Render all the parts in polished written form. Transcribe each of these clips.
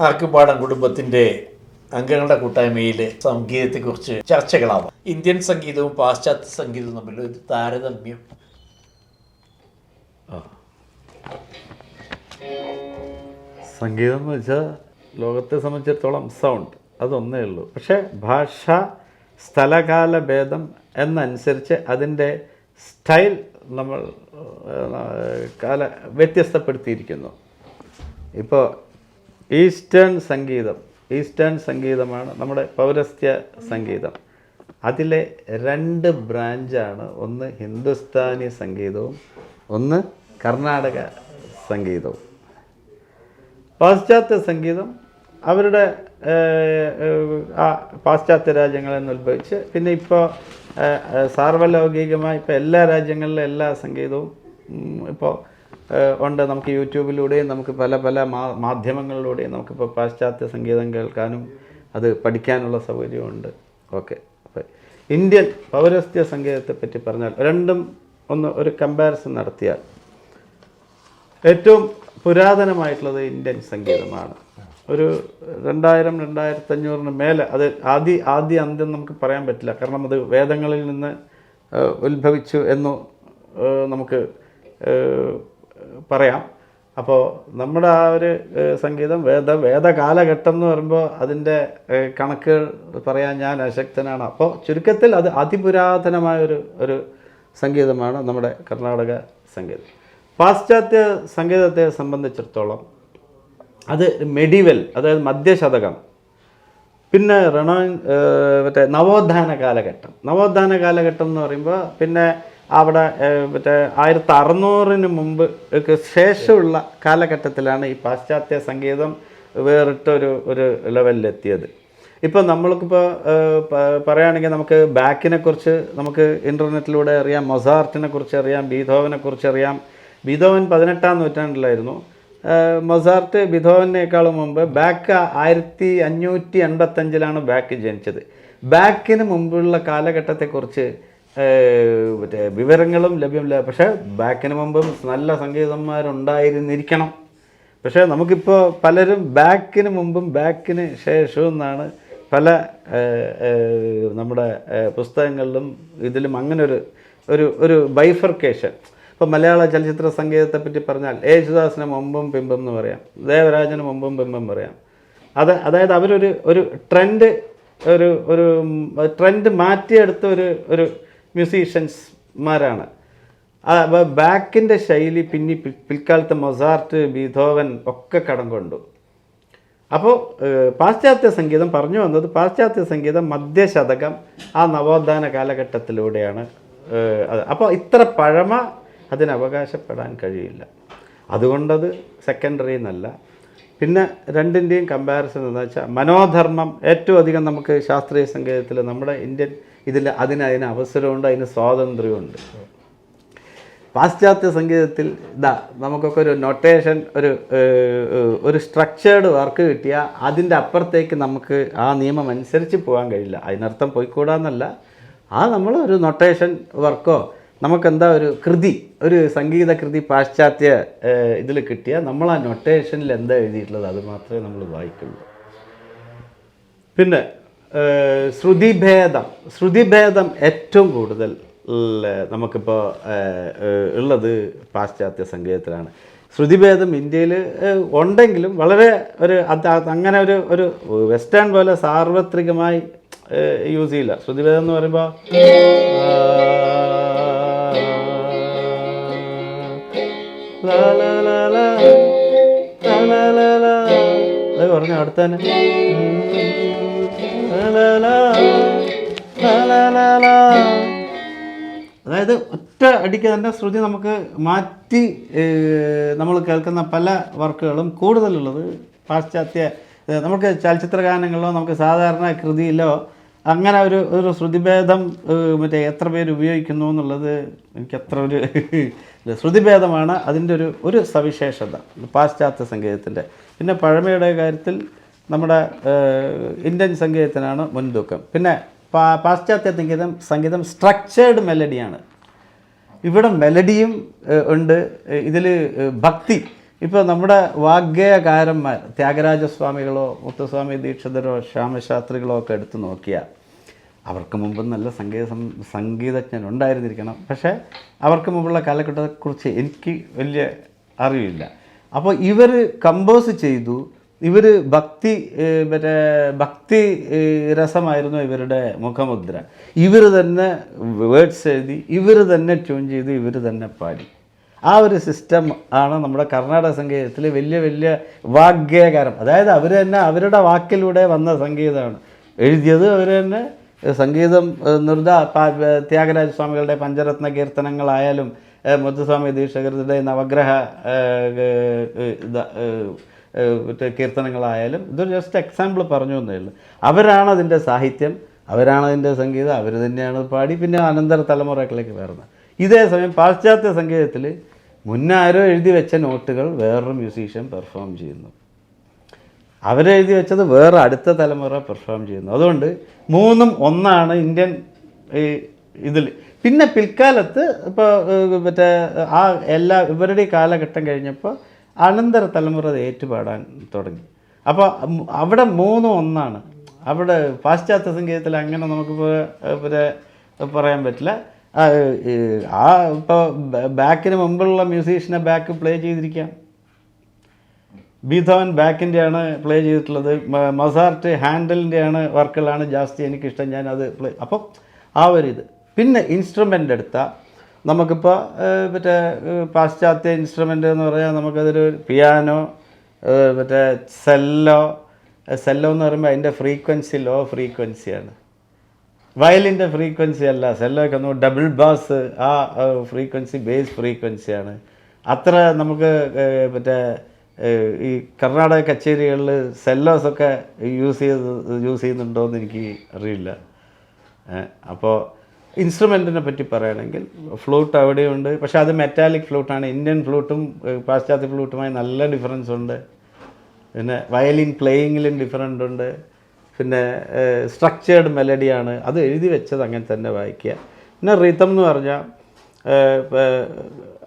ആർക്കുപാടം കുടുംബത്തിൻ്റെ അംഗങ്ങളുടെ കൂട്ടായ്മയിൽ സംഗീതത്തെക്കുറിച്ച് ചർച്ചകളാവാം. ഇന്ത്യൻ സംഗീതവും പാശ്ചാത്യ സംഗീതവും തമ്മിൽ ഒരു താരതമ്യം. സംഗീതം എന്ന് വെച്ചാൽ ലോകത്തെ സംബന്ധിച്ചിടത്തോളം സൗണ്ട് അതൊന്നേ ഉള്ളൂ. പക്ഷേ ഭാഷ സ്ഥലകാല ഭേദം എന്നനുസരിച്ച് അതിൻ്റെ സ്റ്റൈൽ നമ്മൾ വ്യത്യസ്തപ്പെടുത്തിയിരിക്കുന്നു. ഇപ്പോൾ ഈസ്റ്റേൺ സംഗീതമാണ് നമ്മുടെ പൗരസ്ത്യ സംഗീതം. അതിലെ 2 ബ്രാഞ്ചാണ്, ഒന്ന് ഹിന്ദുസ്ഥാനി സംഗീതവും ഒന്ന് കർണാടക സംഗീതവും. പാശ്ചാത്യ സംഗീതം അവരുടെ പാശ്ചാത്യ രാജ്യങ്ങളിൽ നിന്ന് ഉത്ഭവിച്ച് പിന്നെ ഇപ്പോൾ സാർവലൗകികമായി ഇപ്പോൾ എല്ലാ രാജ്യങ്ങളിലെ എല്ലാ സംഗീതവും ഇപ്പോൾ ഉണ്ട്. നമുക്ക് യൂട്യൂബിലൂടെയും നമുക്ക് പല മാധ്യമങ്ങളിലൂടെയും നമുക്കിപ്പോൾ പാശ്ചാത്യ സംഗീതം കേൾക്കാനും അത് പഠിക്കാനുള്ള സൗകര്യമുണ്ട്. ഓക്കെ, അപ്പോൾ ഇന്ത്യൻ പൗരസ്ത്യ സംഗീതത്തെ പറ്റി പറഞ്ഞാൽ രണ്ടും ഒരു കമ്പാരിസൺ നടത്തിയാൽ ഏറ്റവും പുരാതനമായിട്ടുള്ളത് ഇന്ത്യൻ സംഗീതമാണ്. ഒരു 2000-2500 മേലെ. അത് ആദ്യം നമുക്ക് പറയാൻ പറ്റില്ല, കാരണം അത് വേദങ്ങളിൽ നിന്ന് ഉത്ഭവിച്ചു എന്ന് നമുക്ക് പറയാം. അപ്പോൾ നമ്മുടെ ആ ഒരു സംഗീതം വേദകാലഘട്ടം എന്ന് പറയുമ്പോൾ അതിൻ്റെ കണക്കുകൾ പറയാൻ ഞാൻ അശക്തനാണ്. അപ്പോൾ ചുരുക്കത്തിൽ അത് അതിപുരാതനമായ ഒരു സംഗീതമാണ് നമ്മുടെ കർണാടക സംഗീതം. പാശ്ചാത്യ സംഗീതത്തെ സംബന്ധിച്ചിടത്തോളം അത് മെഡിവൽ, അതായത് മധ്യശതകം, പിന്നെ നവോത്ഥാന കാലഘട്ടം എന്ന് പറയുമ്പോൾ പിന്നെ അവിടെ 1600 മുമ്പ് ശേഷമുള്ള കാലഘട്ടത്തിലാണ് ഈ പാശ്ചാത്യ സംഗീതം വേറിട്ടൊരു ലെവലിലെത്തിയത്. ഇപ്പോൾ നമ്മൾക്കിപ്പോൾ പറയുകയാണെങ്കിൽ നമുക്ക് ബാക്കിനെ കുറിച്ച് നമുക്ക് ഇൻ്റർനെറ്റിലൂടെ അറിയാം, മൊസാർട്ടിനെ കുറിച്ച് അറിയാം, ബീഥോവനെ കുറിച്ച് അറിയാം. ബീഥോവൻ 18-ാം നൂറ്റാണ്ടിലായിരുന്നു. മൊസാർട്ട് ബീഥോവനേക്കാളും മുമ്പ് ബാക്ക് 1585-ലാണ് ബാക്ക് ജനിച്ചത്. ബാക്കിന് മുമ്പുള്ള കാലഘട്ടത്തെക്കുറിച്ച് വിവരങ്ങളും ലഭ്യമല്ല. പക്ഷേ ബാക്കിന് മുമ്പും നല്ല സംഗീതന്മാരുണ്ടായിരുന്നിരിക്കണം. പക്ഷേ നമുക്കിപ്പോൾ പലരും ബാക്കിന് മുമ്പും ബാക്കിന് ശേഷവും എന്നാണ് പല നമ്മുടെ പുസ്തകങ്ങളിലും ഇതിലും അങ്ങനെ ഒരു ബൈഫർക്കേഷൻ. ഇപ്പോൾ മലയാള ചലച്ചിത്ര സംഗീതത്തെ പറ്റി പറഞ്ഞാൽ യേശുദാസിന് മുമ്പും പിമ്പും എന്ന് പറയാം, ദേവരാജന് മുമ്പും പിമ്പും പറയാം. അതായത് അവരൊരു ട്രെൻഡ് മാറ്റിയെടുത്ത ഒരു മ്യൂസീഷ്യൻസ്മാരാണ്. ബാക്കിൻ്റെ ശൈലി പിൽക്കാലത്ത് മൊസാർട്ട്, ബീഥോവൻ ഒക്കെ കടം കൊണ്ടു. അപ്പോൾ പാശ്ചാത്യ സംഗീതം പറഞ്ഞു വന്നത്, പാശ്ചാത്യ സംഗീതം മധ്യശതകം ആ നവോത്ഥാന കാലഘട്ടത്തിലൂടെയാണ്. അപ്പോൾ ഇത്ര പഴമ അതിന് അവകാശപ്പെടാൻ കഴിയില്ല. അതുകൊണ്ടത് സെക്കൻഡറി എന്നല്ല. പിന്നെ രണ്ടിൻ്റെയും കമ്പാരിസൺ എന്ന് വെച്ചാൽ മനോധർമ്മം ഏറ്റവും അധികം നമുക്ക് ശാസ്ത്രീയ സംഗീതത്തിൽ നമ്മുടെ ഇന്ത്യൻ അതിന് അവസരമുണ്ട്, അതിന് സ്വാതന്ത്ര്യമുണ്ട്. പാശ്ചാത്യ സംഗീതത്തിൽ നമുക്കൊക്കെ ഒരു നൊട്ടേഷൻ, ഒരു സ്ട്രക്ചേർഡ് വർക്ക് കിട്ടിയാൽ അതിൻ്റെ അപ്പുറത്തേക്ക് നമുക്ക് ആ നിയമം അനുസരിച്ച് പോകാൻ കഴിയില്ല. അതിനർത്ഥം പോയിക്കൂടാന്നല്ല, നമ്മൾ ഒരു നൊട്ടേഷൻ വർക്കോ നമുക്കെന്താ ഒരു സംഗീത കൃതി പാശ്ചാത്യ ഇതിൽ കിട്ടിയാൽ നമ്മൾ ആ നൊട്ടേഷനിൽ എന്താ എഴുതിയിട്ടുള്ളത് അത് മാത്രമേ നമ്മൾ വായിക്കുള്ളൂ. പിന്നെ ശ്രുതിഭേദം ഏറ്റവും കൂടുതൽ നമുക്കിപ്പോൾ ഉള്ളത് പാശ്ചാത്യ സംഗീതത്തിലാണ്. ശ്രുതിഭേദം ഇന്ത്യയിൽ ഉണ്ടെങ്കിലും വളരെ അങ്ങനെ ഒരു വെസ്റ്റേൺ പോലെ സാർവത്രികമായി യൂസ് ചെയ്യില്ല. ശ്രുതിഭേദം എന്ന് പറയുമ്പോൾ അത് പറഞ്ഞു അടുത്തന്നെ അതായത് ഒറ്റ അടിക്ക് തന്നെ ശ്രുതി നമുക്ക് മാറ്റി നമ്മൾ കേൾക്കുന്ന പല വർക്കുകളും കൂടുതലുള്ളത് പാശ്ചാത്യ. നമുക്ക് ചലച്ചിത്ര ഗാനങ്ങളിലോ നമുക്ക് സാധാരണ കൃതിയിലോ അങ്ങനെ ഒരു ശ്രുതിഭേദം എത്ര പേര് ഉപയോഗിക്കുന്നു എന്നുള്ളത് എനിക്കത്ര ശ്രുതിഭേദമാണ് അതിൻ്റെ ഒരു സവിശേഷത പാശ്ചാത്യ സംഗീതത്തിൻ്റെ. പിന്നെ പഴമയുടെ കാര്യത്തിൽ നമ്മുടെ ഇന്ത്യൻ സംഗീതത്തിനാണ് മുൻതൂക്കം. പിന്നെ പാശ്ചാത്യ സംഗീതം സ്ട്രക്ചേർഡ് മെലഡിയാണ്. ഇവിടെ മെലഡിയും ഉണ്ട്, ഇതിൽ ഭക്തി ഇപ്പോൾ നമ്മുടെ വാഗ്ഗേയകാരന്മാർ ത്യാഗരാജസ്വാമികളോ മുത്തുസ്വാമി ദീക്ഷിതരോ ശ്യാമശാസ്ത്രികളോ ഒക്കെ എടുത്തു നോക്കിയാൽ അവർക്ക് മുമ്പ് നല്ല സംഗീതജ്ഞൻ ഉണ്ടായിരുന്നിരിക്കണം. പക്ഷേ അവർക്ക് മുമ്പുള്ള കാലഘട്ടത്തെക്കുറിച്ച് എനിക്ക് വലിയ അറിവില്ല. അപ്പോൾ ഇവർ കമ്പോസ് ചെയ്തു. ഇവർ ഭക്തി രസമായിരുന്നു ഇവരുടെ മുഖമുദ്ര. ഇവർ തന്നെ വേർഡ്സ് എഴുതി, ഇവർ തന്നെ ട്യൂൺ ചെയ്തു, ഇവർ തന്നെ പാടി. ആ ഒരു സിസ്റ്റം ആണ് നമ്മുടെ കർണാടക സംഗീതത്തിൽ വലിയ വലിയ വാഗ്ഗേയകാരം. അതായത് അവർ തന്നെ അവരുടെ വാക്കിലൂടെ വന്ന സംഗീതമാണ്. എഴുതിയത് അവർ തന്നെ. സംഗീതം ത്യാഗരാജ സ്വാമികളുടെ പഞ്ചരത്ന കീർത്തനങ്ങളായാലും മുത്തുസ്വാമി ദീക്ഷിതരുടെ നവഗ്രഹ കീർത്തനങ്ങളായാലും ഇതൊരു ജസ്റ്റ് എക്സാമ്പിൾ പറഞ്ഞു എന്നേ ഉള്ളൂ. അവരാണ് അതിൻ്റെ സാഹിത്യം, അവരാണ് അതിൻ്റെ സംഗീതം, അവർ തന്നെയാണ് പാടി പിന്നെ അനന്തര തലമുറകളിലേക്ക് വരുന്നത്. ഇതേ സമയം പാശ്ചാത്യ സംഗീതത്തിൽ മുന്നാരോ എഴുതി വെച്ച നോട്ടുകൾ വേറൊരു മ്യൂസീഷ്യൻ പെർഫോം ചെയ്യുന്നു. അവരെഴുതി വെച്ചത് വേറെ അടുത്ത തലമുറ പെർഫോം ചെയ്യുന്നു. അതുകൊണ്ട് മൂന്നും ഒന്നാണ് ഇന്ത്യൻ ഇതിൽ. പിന്നെ പിൽക്കാലത്ത് ഇപ്പോൾ ഇവരുടെ കാലഘട്ടം കഴിഞ്ഞപ്പോൾ അനന്തര തലമുറ ഏറ്റുപാടാൻ തുടങ്ങി. അപ്പോൾ അവിടെ മൂന്നും ഒന്നാണ്. അവിടെ പാശ്ചാത്യ സംഗീതത്തിൽ അങ്ങനെ നമുക്കിപ്പോൾ പറയാൻ പറ്റില്ല. ഇപ്പോൾ ബാക്കിന് മുമ്പുള്ള മ്യൂസീഷ്യനെ ബാക്ക് പ്ലേ ചെയ്തിരിക്കാം. ബീഥോവൻ ബാക്കിൻ്റെയാണ് പ്ലേ ചെയ്തിട്ടുള്ളത്. മൊസാർട്ട് ഹാൻഡലിൻ്റെയാണ് വർക്കുകളാണ് ജാസ്തി എനിക്കിഷ്ടം. ഞാനത് പ്ലേ. അപ്പം ആ ഒരു ഇത്. പിന്നെ ഇൻസ്ട്രുമെൻ്റ് എടുത്താൽ നമുക്കിപ്പോൾ പാശ്ചാത്യ ഇൻസ്ട്രുമെൻ്റ് എന്ന് പറഞ്ഞാൽ നമുക്കതൊരു പിയാനോ, സെല്ലോ എന്ന് പറയുമ്പോൾ അതിൻ്റെ ഫ്രീക്വൻസി ലോ ഫ്രീക്വൻസിയാണ്. വയലിൻ്റെ ഫ്രീക്വൻസി അല്ല. സെല്ലോയ്ക്ക് ഒന്ന് ഡബിൾ ബാസ്, ആ ഫ്രീക്വൻസി ബേസ് ഫ്രീക്വൻസിയാണ്. അത്ര നമുക്ക് ഈ കർണാടക കച്ചേരികളിൽ സെല്ലോസൊക്കെ യൂസ് ചെയ്യുന്നുണ്ടോയെന്ന് എനിക്ക് അറിയില്ല. അപ്പോൾ ഇൻസ്ട്രുമെൻറ്റിനെ പറ്റി പറയുകയാണെങ്കിൽ ഫ്ലൂട്ട് അവിടെയുണ്ട്. പക്ഷേ അത് മെറ്റാലിക് ഫ്ലൂട്ടാണ്. ഇന്ത്യൻ ഫ്ലൂട്ടും പാശ്ചാത്യ ഫ്ലൂട്ടുമായി നല്ല ഡിഫറൻസ് ഉണ്ട്. പിന്നെ വയലിൻ പ്ലേയിങ്ങിലും ഡിഫറൻ്റ് ഉണ്ട്. പിന്നെ സ്ട്രക്ചേർഡ് മെലഡിയാണ്. അത് എഴുതി വെച്ചത് അങ്ങനെ തന്നെ വായിക്കുക. പിന്നെ റിതം എന്ന് പറഞ്ഞാൽ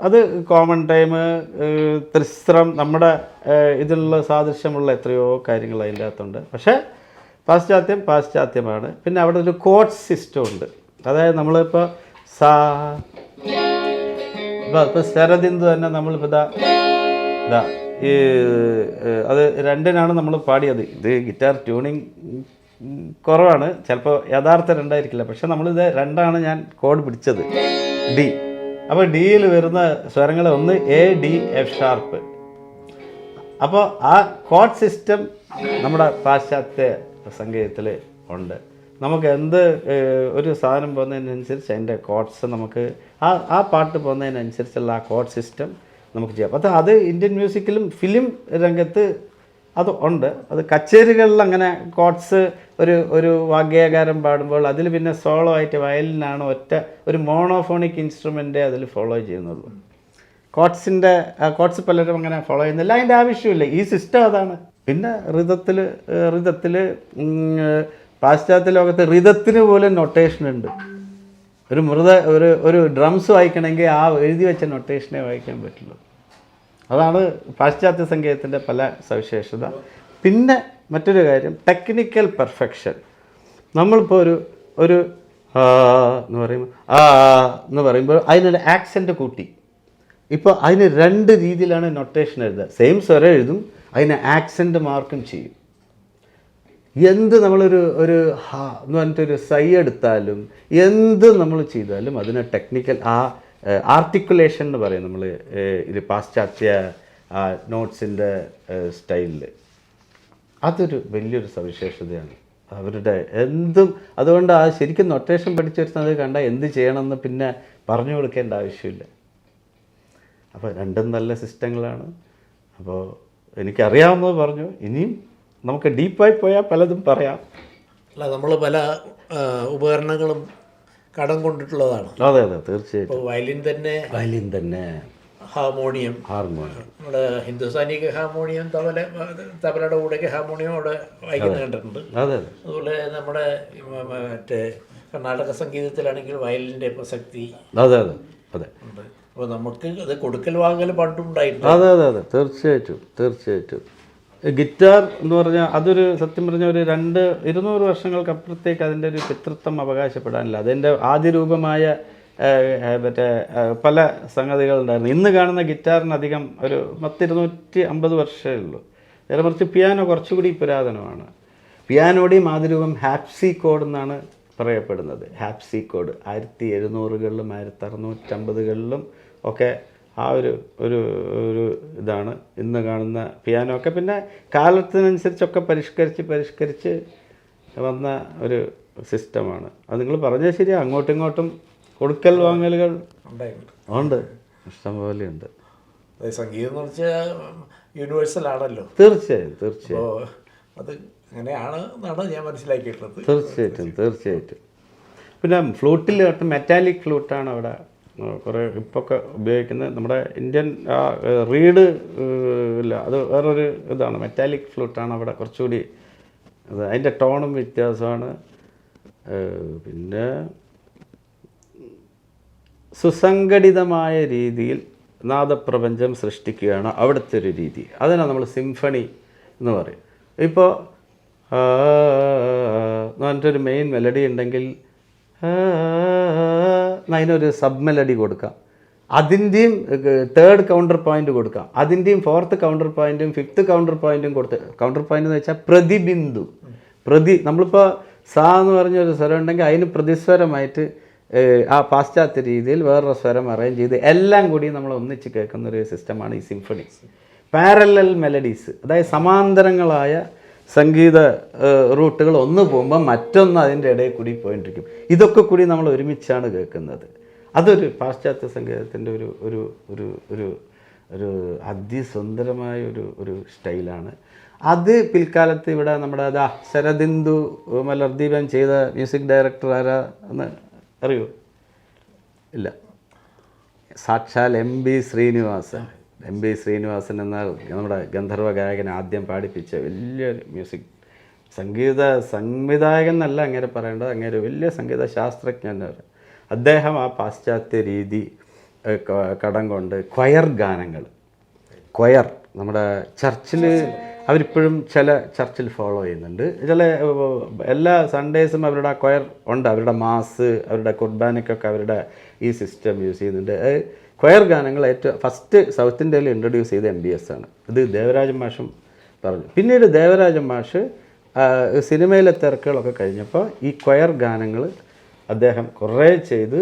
അത് കോമൺ ടൈം, ത്രിസ്രം, നമ്മുടെ ഇതിനുള്ള സാദൃശ്യമുള്ള എത്രയോ കാര്യങ്ങൾ അതിൻ്റെ അകത്തുണ്ട്. പക്ഷേ പാശ്ചാത്യമാണ്. പിന്നെ അവിടെ ഒരു കോഡ് സിസ്റ്റം ഉണ്ട്. അതായത് നമ്മളിപ്പോൾ ഇപ്പോൾ ശരദിന്ദു തന്നെ നമ്മളിപ്പോൾ ഈ അത് രണ്ടിനാണ് നമ്മൾ പാടിയത്. ഇത് ഗിറ്റാർ ട്യൂണിങ് കുറവാണ്, ചിലപ്പോൾ യഥാർത്ഥ രണ്ടായിരിക്കില്ല. പക്ഷെ നമ്മളിത് രണ്ടാണ് ഞാൻ കോഡ് പിടിച്ചത്, ഡി. അപ്പോൾ ഡിയിൽ വരുന്ന സ്വരങ്ങൾ ഒന്ന് എ, ഡി, എഫ് ഷാർപ്പ്. അപ്പോൾ ആ കോഡ് സിസ്റ്റം നമ്മുടെ പാശ്ചാത്യ സംഗീതത്തിൽ ഉണ്ട്. നമുക്ക് എന്ത് ഒരു സാധനം പോകുന്നതിനനുസരിച്ച് അതിൻ്റെ കോഡ്സ് നമുക്ക് ആ പാട്ട് പോകുന്നതിനനുസരിച്ചുള്ള ആ കോഡ് സിസ്റ്റം നമുക്ക് ചെയ്യാം. അപ്പോൾ അത് ഇന്ത്യൻ മ്യൂസിക്കിലും ഫിലിം രംഗത്ത് അത് ഉണ്ട്. അത് കച്ചേരികളിൽ അങ്ങനെ കോഡ്സ് ഒരു വാഗ്ഗേയകാരം പാടുമ്പോൾ അതിൽ പിന്നെ സോളോ ആയിട്ട് വയലിനാണ് ഒരു മോണോഫോണിക് ഇൻസ്ട്രുമെൻ്റേ അതിൽ ഫോളോ ചെയ്യുന്നുള്ളൂ. കോഡ്സ് പലരും അങ്ങനെ ഫോളോ ചെയ്യുന്നില്ല. അതിൻ്റെ ആവശ്യമില്ല. ഈ സിസ്റ്റം അതാണ്. പിന്നെ റിതത്തിൽ പാശ്ചാത്യ ലോകത്ത് റിതത്തിന് പോലും നൊട്ടേഷൻ ഉണ്ട്. ഒരു ഡ്രംസ് വായിക്കണമെങ്കിൽ ആ എഴുതി വെച്ച നൊട്ടേഷനെ വായിക്കാൻ പറ്റുള്ളൂ. അതാണ് പാശ്ചാത്യ സംഗീതത്തിൻ്റെ പല സവിശേഷത. പിന്നെ മറ്റൊരു കാര്യം ടെക്നിക്കൽ പെർഫെക്ഷൻ. നമ്മളിപ്പോൾ ഒരു എന്ന് പറയുമ്പോൾ അതിനൊരു ആക്സെൻ്റ് കൂട്ടി. ഇപ്പോൾ അതിന് രണ്ട് രീതിയിലാണ് നൊട്ടേഷൻ എഴുതുക. സെയിം സ്വരം എഴുതും, അതിന് ആക്സെൻ്റ് മാർക്കും ചെയ്യും. എന്ത് നമ്മളൊരു എന്ന് പറഞ്ഞിട്ടൊരു സൈ എടുത്താലും എന്ത് നമ്മൾ ചെയ്താലും അതിന് ടെക്നിക്കൽ ആർട്ടിക്കുലേഷൻ എന്ന് പറയും നമ്മൾ ഇത് പാശ്ചാത്യ നോട്ട്സിൻ്റെ സ്റ്റൈലിൽ. അതൊരു വലിയൊരു സവിശേഷതയാണ് അവരുടെ എന്തും. അതുകൊണ്ട് ശരിക്കും നൊട്ടേഷൻ പഠിച്ചിരുന്നത് കണ്ടാൽ എന്ത് ചെയ്യണമെന്ന് പിന്നെ പറഞ്ഞു കൊടുക്കേണ്ട ആവശ്യമില്ല. അപ്പോൾ രണ്ടും നല്ല സിസ്റ്റങ്ങളാണ്. അപ്പോൾ എനിക്കറിയാവുന്നത് പറഞ്ഞു. ഇനിയും നമുക്ക് ഡീപ്പായി പോയാൽ പലതും പറയാം. അല്ല, നമ്മൾ പല ഉപകരണങ്ങളും കടം കൊണ്ടിട്ടുള്ളതാണ്. അതെ തീർച്ചയായിട്ടും. ഇപ്പോൾ വയലിൻ തന്നെ ഹാർമോണിയം നമ്മുടെ ഹിന്ദുസ്ഥാനിക്ക് ഹാർമോണിയം, തബലയുടെ കൂടെയൊക്കെ ഹാർമോണിയം അവിടെ വായിക്കുന്ന കണ്ടിട്ടുണ്ട്. അതുപോലെ നമ്മുടെ മറ്റേ കർണാടക സംഗീതത്തിലാണെങ്കിൽ വയലിൻ്റെ പ്രസക്തി ഉണ്ട്. അപ്പോൾ നമുക്ക് അത് കൊടുക്കൽ വാങ്ങൽ പണ്ടുണ്ടായിട്ടുണ്ട്. അതെ അതെ അതെ, തീർച്ചയായിട്ടും തീർച്ചയായിട്ടും. ഗിറ്റാർ എന്ന് പറഞ്ഞാൽ അതൊരു സത്യം പറഞ്ഞാൽ ഒരു 200 വർഷങ്ങൾക്ക് അപ്പുറത്തേക്ക് അതിൻ്റെ ഒരു പിതൃത്വം അവകാശപ്പെടാനില്ല. അതിൻ്റെ ആദ്യ രൂപമായ മറ്റേ പല സംഗതികളുണ്ടായിരുന്നു. ഇന്ന് കാണുന്ന ഗിറ്റാറിനധികം ഒരു 250 വർഷമേ ഉള്ളൂ. നേരെ മറിച്ച് പിയാനോ കുറച്ചുകൂടി പുരാതനമാണ്. പിയാനോയുടെയും ആദ്യ രൂപം ഹാപ്സി കോഡ് എന്നാണ് പറയപ്പെടുന്നത്. ഹാപ്സി കോഡ് 1700കളിലും 1650കളിലും ഒക്കെ ആ ഒരു ഒരു ഒരു ഇതാണ് ഇന്ന് കാണുന്ന പിയാനോ ഒക്കെ. പിന്നെ കാലത്തിനനുസരിച്ചൊക്കെ പരിഷ്കരിച്ച് വന്ന ഒരു സിസ്റ്റമാണ്. അത് നിങ്ങൾ പറഞ്ഞാൽ ശരിയാണ്. അങ്ങോട്ടും ഇങ്ങോട്ടും കൊടുക്കൽ വാങ്ങലുകൾ ഉണ്ട്, ഇഷ്ടംപോലെ ഉണ്ട്. സംഗീതം എന്ന് വെച്ചാൽ യൂണിവേഴ്സൽ ആണല്ലോ. തീർച്ചയായും അത് അങ്ങനെയാണ് എന്നാണ് ഞാൻ മനസ്സിലാക്കിയിട്ടുള്ളത്. തീർച്ചയായിട്ടും. പിന്നെ ഫ്ലൂട്ടിൽ മെറ്റാലിക് ഫ്ലൂട്ടാണ് അവിടെ കുറേ ഇപ്പൊക്കെ ഉപയോഗിക്കുന്നത്. നമ്മുടെ ഇന്ത്യൻ റീഡ് ഇല്ല, അത് വേറൊരു ഇതാണ്. മെറ്റാലിക് ഫ്ലൂട്ടാണ് അവിടെ കുറച്ചുകൂടി അത്, അതിൻ്റെ ടോണും വ്യത്യാസമാണ്. പിന്നെ സുസംഘടിതമായ രീതിയിൽ നാദപ്രപഞ്ചം സൃഷ്ടിക്കുകയാണ് അവിടുത്തെ ഒരു രീതി. അതിനാണ് നമ്മൾ സിംഫണി എന്ന് പറയും. ഇപ്പോൾ എന്നിട്ടൊരു മെയിൻ മെലഡി ഉണ്ടെങ്കിൽ അതിനൊരു സബ് മെലഡി കൊടുക്കാം, അതിൻ്റെയും 3rd കൗണ്ടർ പോയിൻ്റ് കൊടുക്കാം, അതിൻ്റെയും 4th കൗണ്ടർ പോയിൻറ്റും 5th കൗണ്ടർ പോയിൻറ്റും കൊടുത്ത്. കൗണ്ടർ പോയിൻ്റ് എന്ന് വെച്ചാൽ പ്രതിബിന്ദു. നമ്മളിപ്പോൾ സാ എന്ന് പറഞ്ഞൊരു സ്വരം ഉണ്ടെങ്കിൽ അതിന് പ്രതിസ്വരമായിട്ട് ആ പാശ്ചാത്യ രീതിയിൽ വേറൊരു സ്വരം അറേഞ്ച് ചെയ്ത് എല്ലാം കൂടി നമ്മൾ ഒന്നിച്ച് കേൾക്കുന്ന ഒരു സിസ്റ്റമാണ് ഈ സിംഫണി. പാരലൽ മെലഡീസ്, അതായത് സമാന്തരങ്ങളായ സംഗീത റൂട്ടുകൾ ഒന്ന് പോകുമ്പോൾ മറ്റൊന്ന് അതിൻ്റെ ഇടയിൽ കൂടി പോയിട്ടിരിക്കും. ഇതൊക്കെ കൂടി നമ്മൾ ഒരുമിച്ചാണ് കേൾക്കുന്നത്. അതൊരു പാശ്ചാത്യ സംഗീതത്തിൻ്റെ ഒരു ഒരു ഒരു ഒരു ഒരു അതിസുന്ദരമായ ഒരു സ്റ്റൈലാണ്. അത് പിൽക്കാലത്ത് ഇവിടെ നമ്മുടെ ശരദിന്ദു മലർദീപൻ ചെയ്ത മ്യൂസിക് ഡയറക്ടർ ആരാ എന്ന് അറിയോ? ഇല്ല, സാക്ഷാൽ എം.ബി. ശ്രീനിവാസൻ എന്ന നമ്മുടെ ഗന്ധർവ ഗായകൻ ആദ്യം പാടിപ്പിച്ച വലിയൊരു മ്യൂസിക് സംവിധായകൻ എന്നല്ല അങ്ങനെ പറയേണ്ടത്, അങ്ങനെ വലിയ സംഗീത ശാസ്ത്രജ്ഞനാണ് അദ്ദേഹം. ആ പാശ്ചാത്യ രീതി കടം കൊണ്ട് ക്വയർ ഗാനങ്ങൾ, നമ്മുടെ ചർച്ചിൽ അവരിപ്പോഴും ചില ചർച്ചിൽ ഫോളോ ചെയ്യുന്നുണ്ട്. എല്ലാ സൺഡേസും അവരുടെ ആ ക്വയർ ഉണ്ട്. അവരുടെ മാസ്, അവരുടെ കുർബാനയ്ക്കൊക്കെ അവരുടെ ഈ സിസ്റ്റം യൂസ് ചെയ്യുന്നുണ്ട്. ക്വയർ ഗാനങ്ങൾ ഏറ്റവും ഫസ്റ്റ് സൗത്ത് ഇന്ത്യയിൽ ഇൻട്രൊഡ്യൂസ് ചെയ്ത MBS ആണ്. ഇത് ദേവരാജൻ മാഷും പറഞ്ഞു. പിന്നീട് ദേവരാജൻ മാഷ് സിനിമയിലെ തിരക്കുകളൊക്കെ കഴിഞ്ഞപ്പോൾ ഈ ക്വയർ ഗാനങ്ങൾ അദ്ദേഹം കുറേ ചെയ്ത്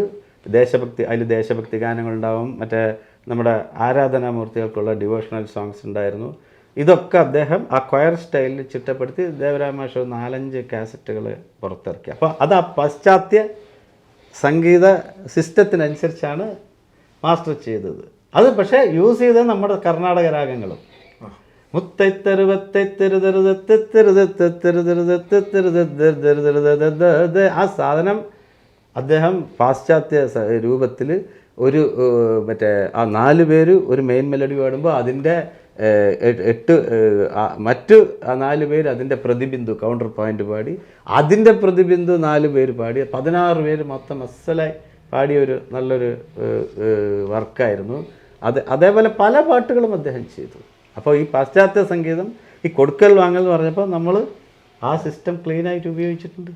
അതിൽ ദേശഭക്തി ഗാനങ്ങളുണ്ടാവും, മറ്റേ നമ്മുടെ ആരാധനാമൂർത്തികൾക്കുള്ള ഡിവോഷണൽ സോങ്സ് ഉണ്ടായിരുന്നു. ഇതൊക്കെ അദ്ദേഹം ആ ക്വയർ സ്റ്റൈലിൽ ചിട്ടപ്പെടുത്തി ദേവരാജ മാഷ് 4-5 കാസറ്റുകൾ പുറത്തിറക്കി. അപ്പോൾ അത് ആ പാശ്ചാത്യ സംഗീത സിസ്റ്റത്തിനനുസരിച്ചാണ് മാസ്റ്റർ ചെയ്തത്. അത് പക്ഷേ യൂസ് ചെയ്തത് നമ്മുടെ കർണാടക രാഗങ്ങളും. ആ സാധനം അദ്ദേഹം പാശ്ചാത്യ രൂപത്തിൽ ഒരു മറ്റേ ആ 4 പേര് ഒരു മെയിൻ മെലഡി പാടുമ്പോൾ അതിൻ്റെ മറ്റു 4 പേര് അതിൻ്റെ പ്രതിബിന്ദു കൗണ്ടർ പോയിൻ്റ് പാടി, അതിൻ്റെ പ്രതിബിന്ദു 4 പേര് പാടി, 16 പേര് മൊത്തം അസലായി പാടിയ ഒരു നല്ലൊരു വർക്കായിരുന്നു അത്. അതേപോലെ പല പാട്ടുകളും അദ്ദേഹം ചെയ്തു. അപ്പോൾ ഈ പാശ്ചാത്യ സംഗീതം ഈ കൊടുക്കൽ വാങ്ങൽ എന്ന് പറഞ്ഞപ്പോൾ നമ്മൾ ആ സിസ്റ്റം ക്ലീനായിട്ട് ഉപയോഗിച്ചിട്ടുണ്ട്.